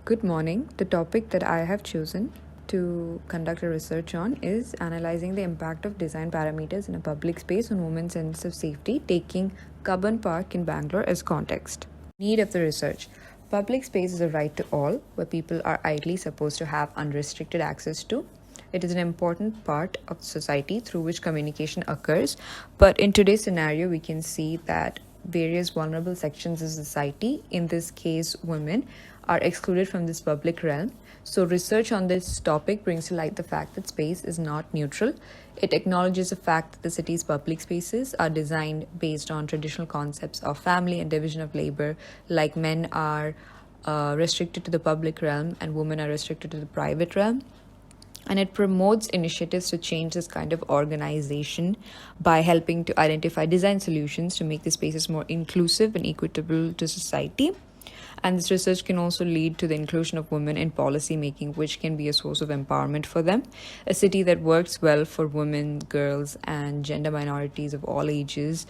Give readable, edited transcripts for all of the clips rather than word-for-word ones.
Good morning. The topic that I have chosen to conduct a research on is analyzing the impact of design parameters in a public space on women's sense of safety, taking Cubbon Park in Bangalore as context. Need of the research. Public space is a right to all, where people are ideally supposed to have unrestricted access to. It is an important part of society through which communication occurs, but in today's scenario, we can see that various vulnerable sections of society, in this case women, are excluded from this public realm. So research on this topic brings to light the fact that space is not neutral. It acknowledges the fact that the city's public spaces are designed based on traditional concepts of family and division of labor, like men are restricted to the public realm and women are restricted to the private realm. And it promotes initiatives to change this kind of organization by helping to identify design solutions to make the spaces more inclusive and equitable to society. And this research can also lead to the inclusion of women in policy making, which can be a source of empowerment for them. A city that works well for women, girls, and gender minorities of all ages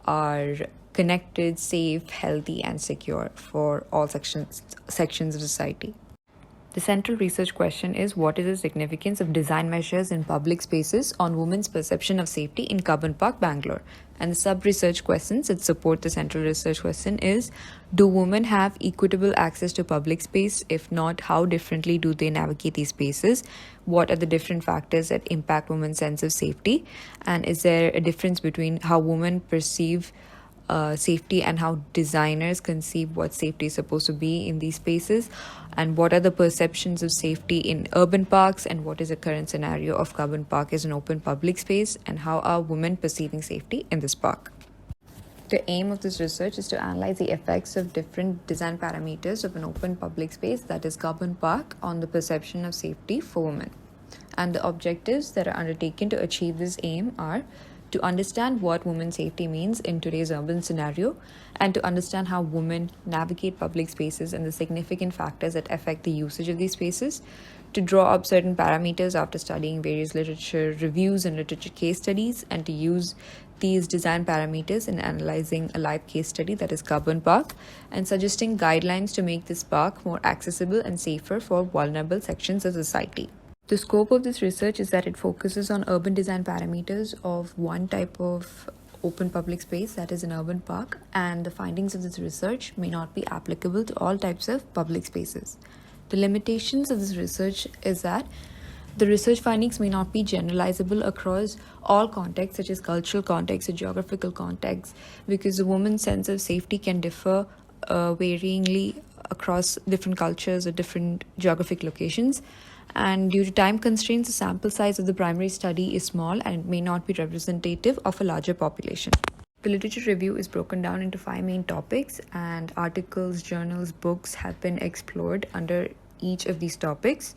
are connected, safe, healthy, and secure for all sections of society. The central research question is, what is the significance of design measures in public spaces on women's perception of safety in Cubbon Park, Bangalore? And the sub-research questions that support the central research question is, do women have equitable access to public space? If not, how differently do they navigate these spaces? What are the different factors that impact women's sense of safety? And is there a difference between how women perceive safety and how designers conceive what safety is supposed to be in these spaces, and what are the perceptions of safety in urban parks, and what is the current scenario of Cubbon Park as an open public space, and how are women perceiving safety in this park. The aim of this research is to analyze the effects of different design parameters of an open public space, that is Cubbon Park, on the perception of safety for women. And the objectives that are undertaken to achieve this aim are to understand what women's safety means in today's urban scenario, and to understand how women navigate public spaces and the significant factors that affect the usage of these spaces, to draw up certain parameters after studying various literature reviews and literature case studies, and to use these design parameters in analyzing a live case study, that is Cubbon Park, and suggesting guidelines to make this park more accessible and safer for vulnerable sections of society. The scope of this research is that it focuses on urban design parameters of one type of open public space, that is an urban park, and the findings of this research may not be applicable to all types of public spaces. The limitations of this research is that the research findings may not be generalizable across all contexts, such as cultural contexts or geographical contexts, because the woman's sense of safety can differ varyingly across different cultures or different geographic locations. And due to time constraints, the sample size of the primary study is small and may not be representative of a larger population. The literature review is broken down into 5 main topics, and articles, journals, books have been explored under each of these topics.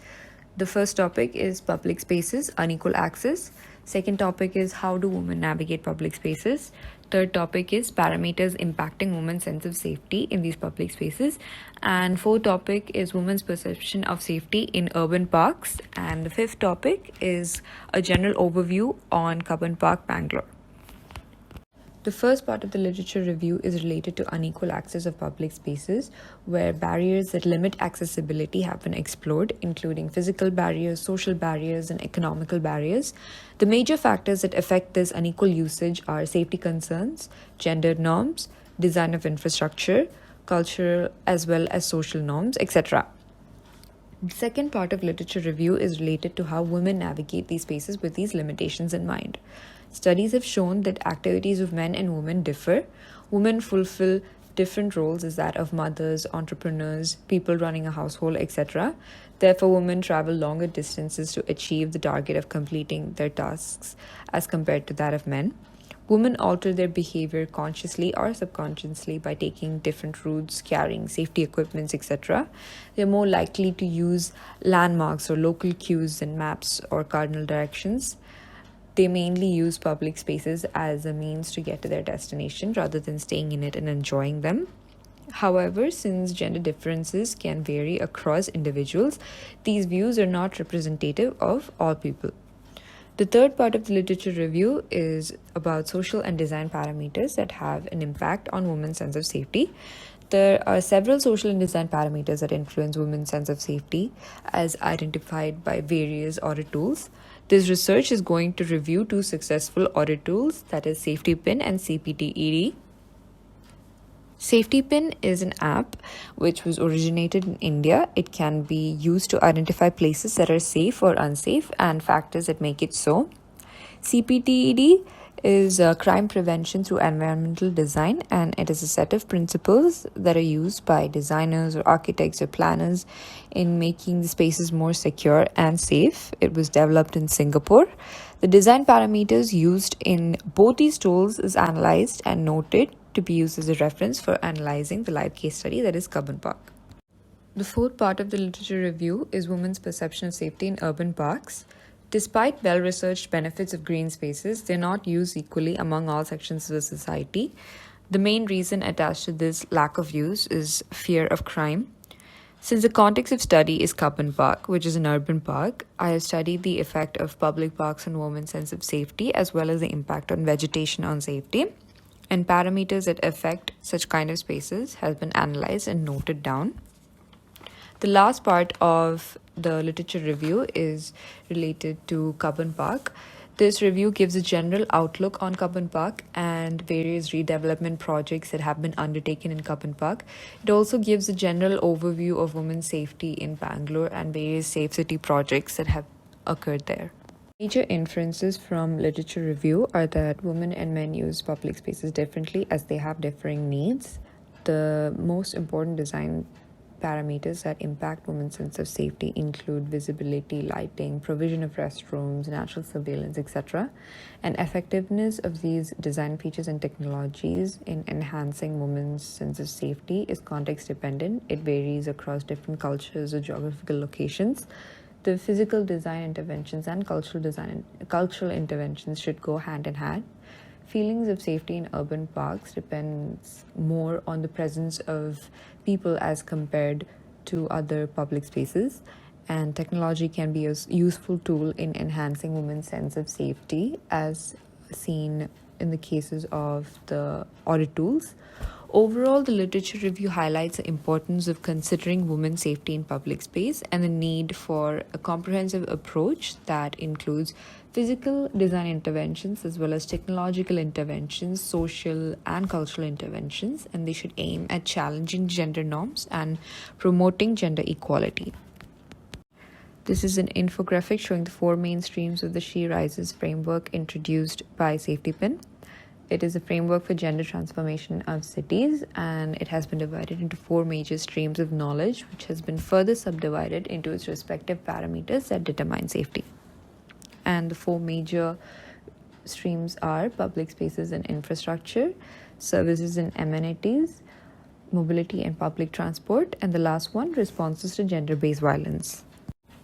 The first topic is public spaces, unequal access. Second topic is, how do women navigate public spaces? Third topic is parameters impacting women's sense of safety in these public spaces. And fourth topic is women's perception of safety in urban parks. And the fifth topic is a general overview on Cubbon Park, Bangalore. The first part of the literature review is related to unequal access of public spaces, where barriers that limit accessibility have been explored, including physical barriers, social barriers, and economical barriers. The major factors that affect this unequal usage are safety concerns, gender norms, design of infrastructure, cultural as well as social norms, etc. The second part of literature review is related to how women navigate these spaces with these limitations in mind. Studies have shown that activities of men and women differ. Women fulfill different roles as that of mothers, entrepreneurs, people running a household, etc. Therefore, women travel longer distances to achieve the target of completing their tasks as compared to that of men. Women alter their behavior consciously or subconsciously by taking different routes, carrying safety equipments, etc. They're more likely to use landmarks or local cues than maps or cardinal directions. They mainly use public spaces as a means to get to their destination rather than staying in it and enjoying them. However, since gender differences can vary across individuals, these views are not representative of all people. The third part of the literature review is about social and design parameters that have an impact on women's sense of safety. There are several social and design parameters that influence women's sense of safety, as identified by various audit tools. This research is going to review two successful audit tools, that is Safety Pin and CPTED. Safety Pin is an app which was originated in India. It can be used to identify places that are safe or unsafe and factors that make it so. CPTED is crime prevention through environmental design, and it is a set of principles that are used by designers or architects or planners in making the spaces more secure and safe. It was developed in Singapore. The design parameters used in both these tools is analyzed and noted to be used as a reference for analyzing the live case study, that is Cubbon Park. The fourth part of the literature review is women's perception of safety in urban parks. Despite well-researched benefits of green spaces, they're not used equally among all sections of the society. The main reason attached to this lack of use is fear of crime. Since the context of study is Cubbon Park, which is an urban park, I have studied the effect of public parks on women's sense of safety as well as the impact on vegetation on safety. And parameters that affect such kind of spaces has been analyzed and noted down. The last part of the literature review is related to Cubbon Park. This review gives a general outlook on Cubbon Park and various redevelopment projects that have been undertaken in Cubbon Park. It also gives a general overview of women's safety in Bangalore and various safe city projects that have occurred there. Major inferences from literature review are that women and men use public spaces differently as they have differing needs. The most important design parameters that impact women's sense of safety include visibility, lighting, provision of restrooms, natural surveillance, etc. And effectiveness of these design features and technologies in enhancing women's sense of safety is context dependent. It varies across different cultures or geographical locations. The physical design interventions and cultural interventions should go hand in hand. Feelings of safety in urban parks depends more on the presence of people as compared to other public spaces, and technology can be a useful tool in enhancing women's sense of safety as seen in the cases of the audit tools. Overall, the literature review highlights the importance of considering women's safety in public space and the need for a comprehensive approach that includes physical design interventions as well as technological interventions, social and cultural interventions, and they should aim at challenging gender norms and promoting gender equality. This is an infographic showing the four main streams of the She Rises framework introduced by Safety Pin. It is a framework for gender transformation of cities, and it has been divided into four major streams of knowledge, which has been further subdivided into its respective parameters that determine safety. And the four major streams are public spaces and infrastructure, services and amenities, mobility and public transport, and the last one, responses to gender-based violence.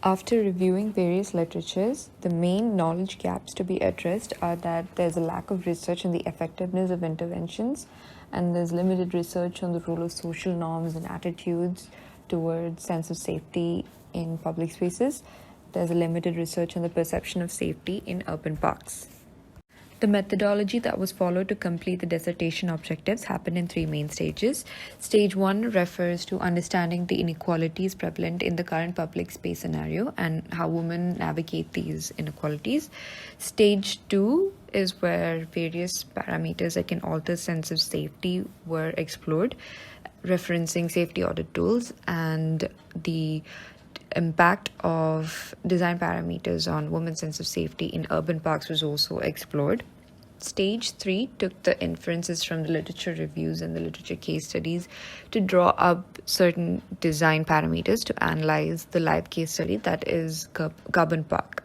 After reviewing various literatures, the main knowledge gaps to be addressed are that there's a lack of research on the effectiveness of interventions, and there's limited research on the role of social norms and attitudes towards sense of safety in public spaces. There's a limited research on the perception of safety in urban parks. The methodology that was followed to complete the dissertation objectives happened in three main stages. Stage 1 refers to understanding the inequalities prevalent in the current public space scenario and how women navigate these inequalities. Stage 2 is where various parameters that can alter sense of safety were explored, referencing safety audit tools, and the impact of design parameters on women's sense of safety in urban parks was also explored. Stage 3 took the inferences from the literature reviews and the literature case studies to draw up certain design parameters to analyze the live case study, that is Cubbon Park.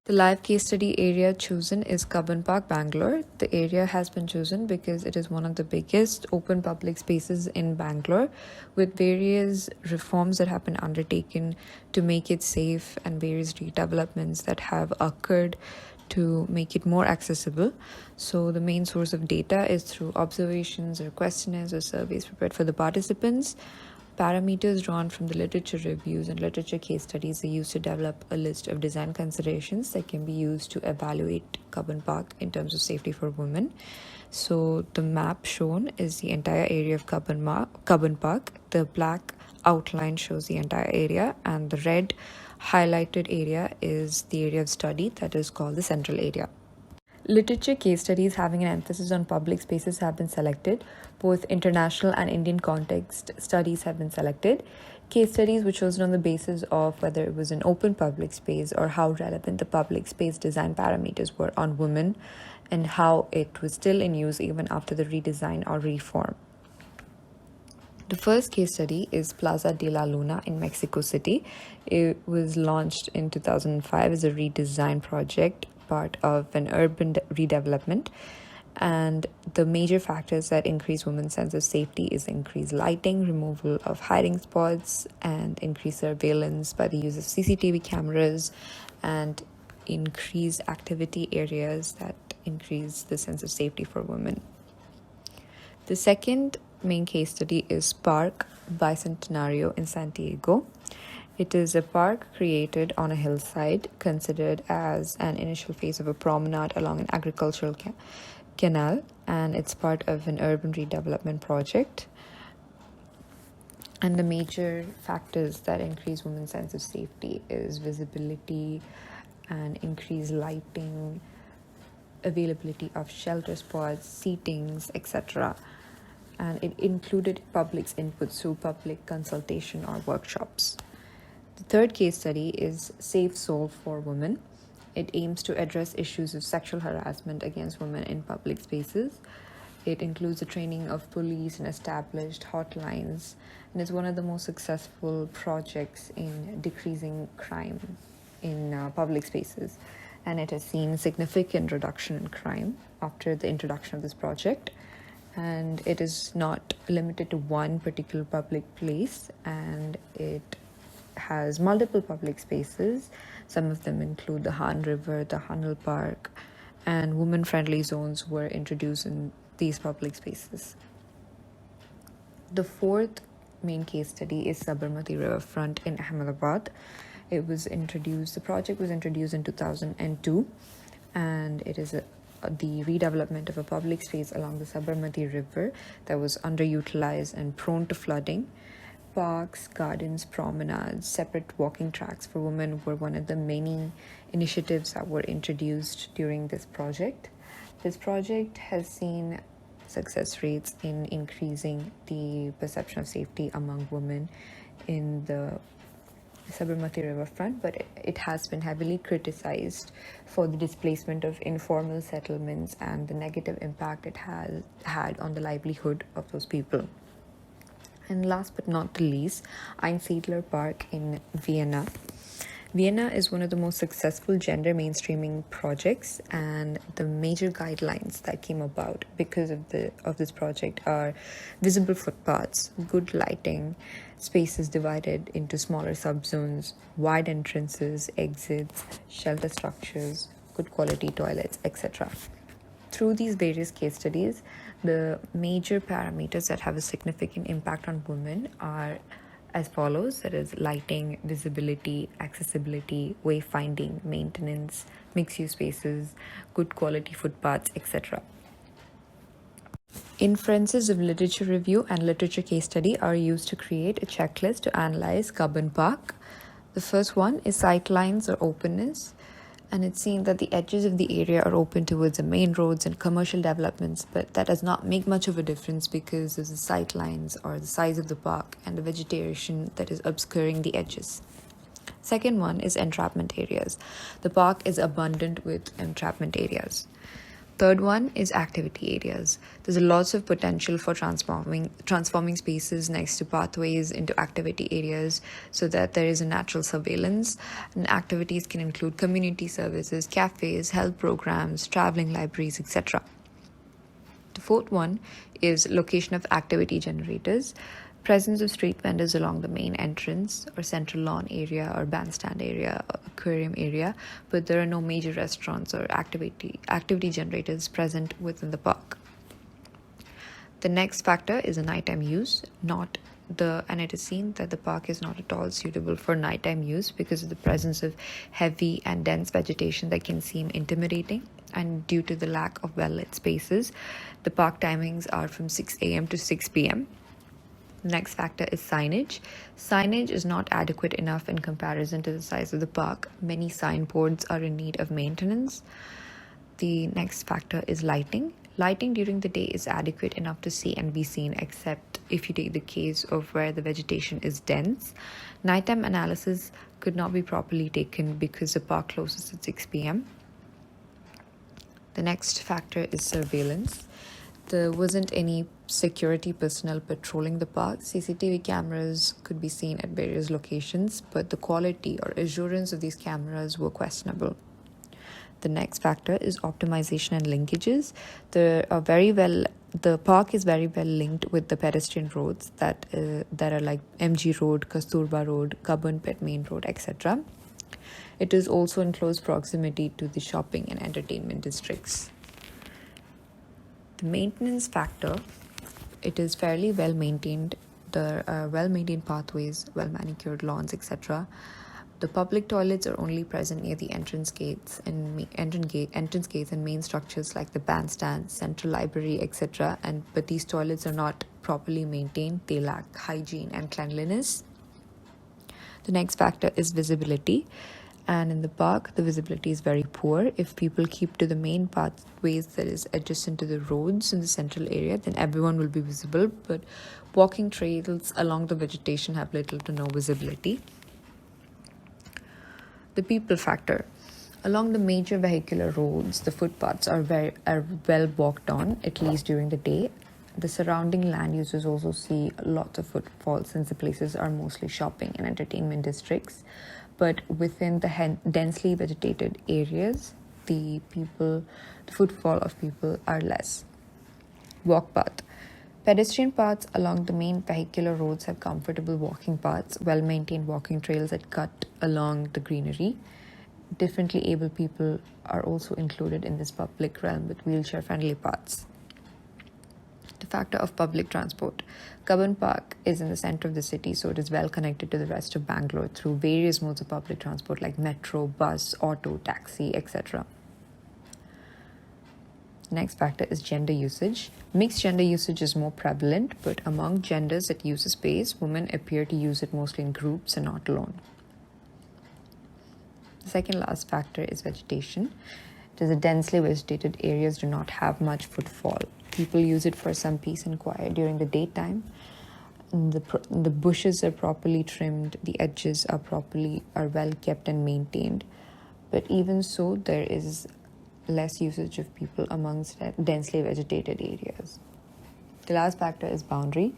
The live case study area chosen is Cubbon Park, Bangalore. The area has been chosen because it is one of the biggest open public spaces in Bangalore, with various reforms that have been undertaken to make it safe and various redevelopments that have occurred to make it more accessible. So the main source of data is through observations or questionnaires or surveys prepared for the participants. Parameters drawn from the literature reviews and literature case studies are used to develop a list of design considerations that can be used to evaluate Cubbon Park in terms of safety for women. So the map shown is the entire area of Cubbon Park. The black outline shows the entire area, and the red highlighted area is the area of study that is called the central area. Literature case studies having an emphasis on public spaces have been selected. Both international and Indian context studies have been selected. Case studies were chosen on the basis of whether it was an open public space or how relevant the public space design parameters were on women and how it was still in use even after the redesign or reform. The first case study is Plaza de la Luna in Mexico City. It was launched in 2005 as a redesign project, part of an urban redevelopment. And the major factors that increase women's sense of safety is increased lighting, removal of hiding spots, and increased surveillance by the use of CCTV cameras, and increased activity areas that increase the sense of safety for women. The second main case study is Park Bicentenario in Santiago. It is a park created on a hillside, considered as an initial phase of a promenade along an agricultural canal, and it's part of an urban redevelopment project. And the major factors that increase women's sense of safety is visibility and increased lighting, availability of shelter spots, seatings, etc. And it included public's input through public consultation or workshops. The third case study is Safe Soul for Women. It aims to address issues of sexual harassment against women in public spaces. It includes the training of police and established hotlines, and is one of the most successful projects in decreasing crime in public spaces. And it has seen significant reduction in crime after the introduction of this project. And it is not limited to one particular public place, and it has multiple public spaces. Some of them include the Han River, the Hanal Park, and women-friendly zones were introduced in these public spaces. The fourth main case study is Sabarmati Riverfront in Ahmedabad. The project was introduced in 2002, and it is the redevelopment of a public space along the Sabarmati River that was underutilized and prone to flooding. Parks, gardens, promenades, separate walking tracks for women were one of the many initiatives that were introduced during this project. This project has seen success rates in increasing the perception of safety among women in the Sabarmati Riverfront, but it has been heavily criticized for the displacement of informal settlements and the negative impact it has had on the livelihood of those people. And last but not the least, Einsiedler Park in Vienna. Vienna is one of the most successful gender mainstreaming projects, and the major guidelines that came about because of this project are visible footpaths, good lighting, spaces divided into smaller subzones, wide entrances, exits, shelter structures, good quality toilets, etc. Through these various case studies, the major parameters that have a significant impact on women are as follows: that is, lighting, visibility, accessibility, wayfinding, maintenance, mixed-use spaces, good quality footpaths, etc. Inferences of literature review and literature case study are used to create a checklist to analyze Cubbon Park. The first one is sightlines or openness, and it's seen that the edges of the area are open towards the main roads and commercial developments, but that does not make much of a difference because of the sightlines or the size of the park and the vegetation that is obscuring the edges. Second one is entrapment areas. The park is abundant with entrapment areas. Third one is activity areas. There's lots of potential for transforming spaces next to pathways into activity areas so that there is a natural surveillance. And activities can include community services, cafes, health programs, traveling libraries, etc. The fourth one is location of activity generators. Presence of street vendors along the main entrance or central lawn area or bandstand area or aquarium area, but there are no major restaurants or activity generators present within the park. The next factor is a nighttime use, not it is seen that the park is not at all suitable for nighttime use because of the presence of heavy and dense vegetation that can seem intimidating, and due to the lack of well-lit spaces. The park timings are from 6 a.m. to 6 p.m. The next factor is signage. Signage is not adequate enough in comparison to the size of the park. Many signboards are in need of maintenance. The next factor is lighting. Lighting during the day is adequate enough to see and be seen, except if you take the case of where the vegetation is dense. Nighttime analysis could not be properly taken because the park closes at 6 p.m. The next factor is surveillance. There wasn't any security personnel patrolling the park. CCTV cameras could be seen at various locations, but the quality or assurance of these cameras were questionable. The next factor is optimization and linkages. The park is very well linked with the pedestrian roads that are like MG Road, Kasturba Road, Kabban Main Road, etc. It is also in close proximity to the shopping and entertainment districts. The maintenance factor, it is fairly well maintained. There are well-maintained pathways, well-manicured lawns, etc. The public toilets are only present near the entrance gates and main structures like the bandstand, central library, etc. But these toilets are not properly maintained. They lack hygiene and cleanliness. The next factor is visibility. And in the park, the visibility is very poor. If people keep to the main pathways that is adjacent to the roads in the central area, then everyone will be visible. But walking trails along the vegetation have little to no visibility. The people factor. Along the major vehicular roads, the footpaths are well walked on, at least during the day. The surrounding land users also see lots of footfall since the places are mostly shopping and entertainment districts. But within the densely vegetated areas, the footfall of people are less. Walk path. Pedestrian paths along the main vehicular roads have comfortable walking paths, well-maintained walking trails that cut along the greenery. Differently able people are also included in this public realm with wheelchair-friendly paths. The factor of public transport. Kabban Park is in the center of the city, so it is well connected to the rest of Bangalore through various modes of public transport like metro, bus, auto, taxi, etc. Next factor is gender usage. Mixed gender usage is more prevalent, but among genders that use a space, women appear to use it mostly in groups and not alone. The second last factor is vegetation. The densely vegetated areas do not have much footfall. People use it for some peace and quiet during the daytime. The bushes are properly trimmed, the edges are well kept and maintained. But even so, there is less usage of people amongst densely vegetated areas. The last factor is boundary.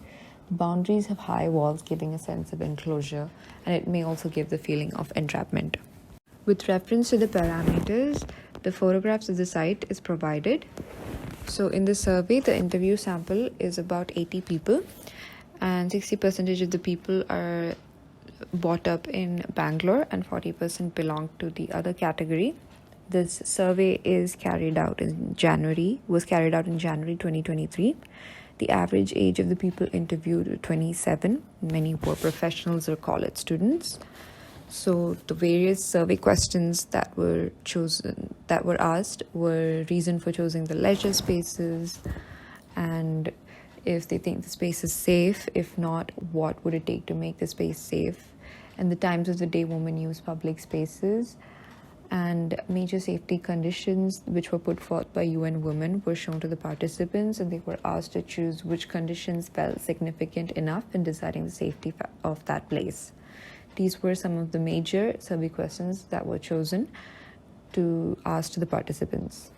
Boundaries have high walls giving a sense of enclosure, and it may also give the feeling of entrapment. With reference to the parameters, the photographs of the site is provided. So in the survey, the interview sample is about 80 people, and 60% of the people are brought up in Bangalore and 40% belong to the other category. This survey was carried out in January 2023. The average age of the people interviewed was 27. Many were professionals or college students. So the various survey questions that were asked were reason for choosing the leisure spaces, and if they think the space is safe. If not, what would it take to make the space safe, and the times of the day women use public spaces, and major safety conditions which were put forth by UN Women were shown to the participants, and they were asked to choose which conditions felt significant enough in deciding the safety of that place. These were some of the major survey questions that were chosen to ask to the participants.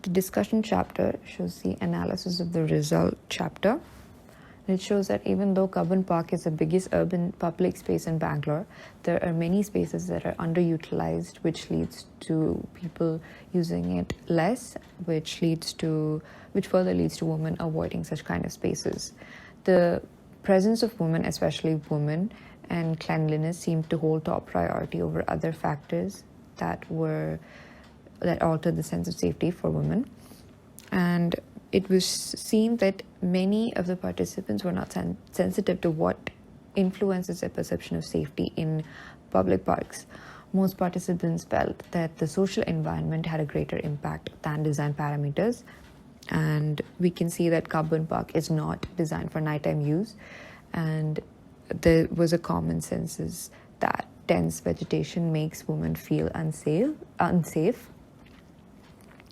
The discussion chapter shows the analysis of the result chapter. It shows that even though Kabban Park is the biggest urban public space in Bangalore, there are many spaces that are underutilized, which leads to people using it less, which further leads to women avoiding such kind of spaces. The presence of women, especially women, and cleanliness seemed to hold top priority over other factors that altered the sense of safety for women. And it was seen that many of the participants were not sensitive to what influences their perception of safety in public parks. Most participants felt that the social environment had a greater impact than design parameters. And we can see that Carbon Park is not designed for nighttime use. And there was a common consensus that dense vegetation makes women feel unsafe.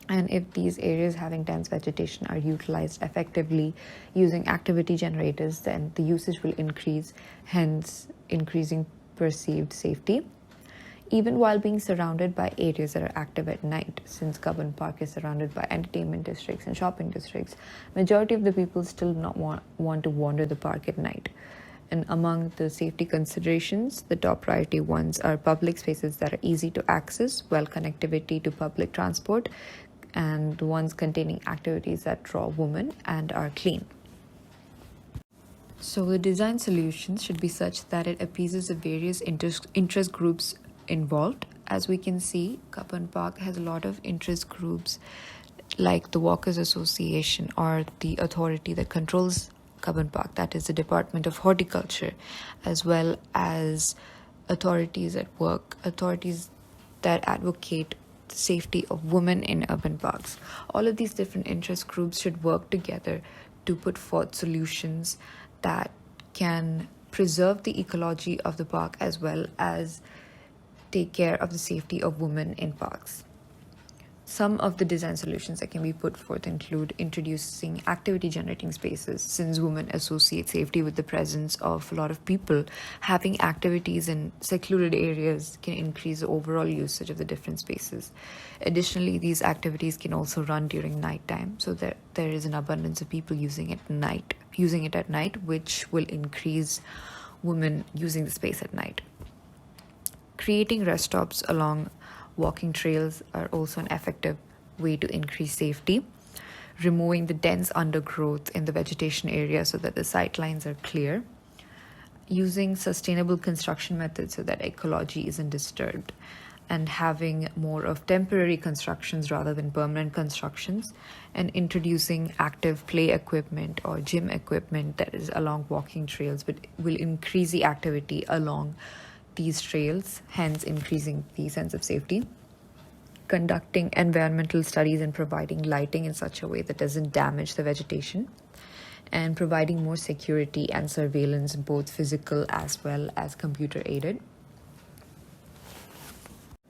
And if these areas having dense vegetation are utilized effectively using activity generators, then the usage will increase, hence increasing perceived safety. Even while being surrounded by areas that are active at night, since Carbon Park is surrounded by entertainment districts and shopping districts, majority of the people still not want to wander the park at night. And among the safety considerations, the top priority ones are public spaces that are easy to access, well connectivity to public transport, and ones containing activities that draw women and are clean. So the design solutions should be such that it appeases the various interest groups involved. As we can see, Carbon Park has a lot of interest groups like the Walkers Association or the authority that controls Carbon Park, that is the Department of Horticulture, as well as authorities that advocate the safety of women in urban parks. All of these different interest groups should work together to put forth solutions that can preserve the ecology of the park as well as take care of the safety of women in parks. Some of the design solutions that can be put forth include introducing activity generating spaces. Since women associate safety with the presence of a lot of people, having activities in secluded areas can increase the overall usage of the different spaces. Additionally, these activities can also run during nighttime, so that there is an abundance of people using it at night, which will increase women using the space at night. Creating rest stops along walking trails are also an effective way to increase safety. Removing the dense undergrowth in the vegetation area so that the sight lines are clear. Using sustainable construction methods so that ecology isn't disturbed. And having more of temporary constructions rather than permanent constructions. And introducing active play equipment or gym equipment that is along walking trails, but will increase the activity along these trails, hence increasing the sense of safety. Conducting environmental studies and providing lighting in such a way that doesn't damage the vegetation. And providing more security and surveillance, both physical as well as computer aided.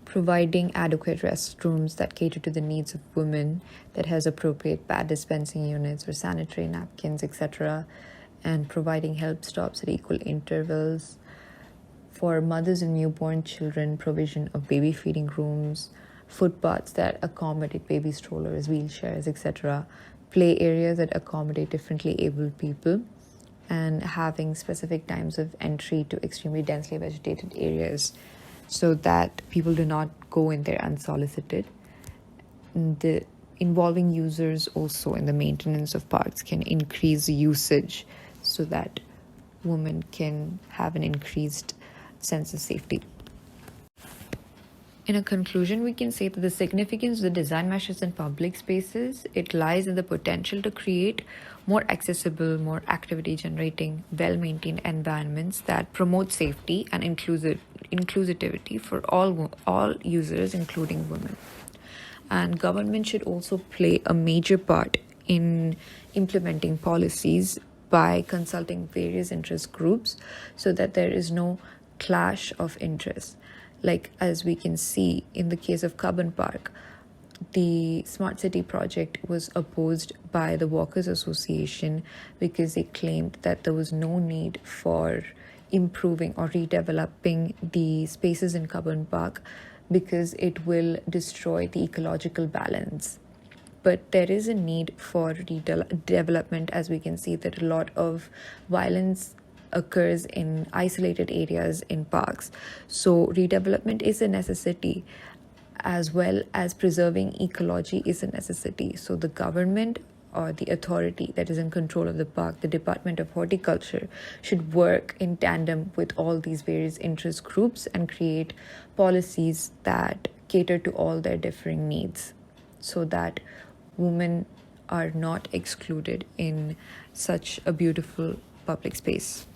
Providing adequate restrooms that cater to the needs of women, that has appropriate pad dispensing units or sanitary napkins, etc. And providing help stops at equal intervals. For mothers and newborn children, provision of baby feeding rooms, footpaths that accommodate baby strollers, wheelchairs, etc., play areas that accommodate differently abled people, and having specific times of entry to extremely densely vegetated areas so that people do not go in there unsolicited. Involving users also in the maintenance of parks can increase usage so that women can have an increased sense of safety. In a conclusion, we can say that the significance of the design measures in public spaces, it lies in the potential to create more accessible, more activity generating, well-maintained environments that promote safety and inclusivity for all users, including women. And government should also play a major part in implementing policies by consulting various interest groups so that there is no clash of interests. Like as we can see in the case of Carbon Park, the Smart City project was opposed by the Walkers Association because they claimed that there was no need for improving or redeveloping the spaces in Carbon Park because it will destroy the ecological balance. But there is a need for development, as we can see that a lot of violence occurs in isolated areas in parks. So redevelopment is a necessity, as well as preserving ecology is a necessity. So the government or the authority that is in control of the park, the Department of Horticulture, should work in tandem with all these various interest groups and create policies that cater to all their differing needs so that women are not excluded in such a beautiful public space.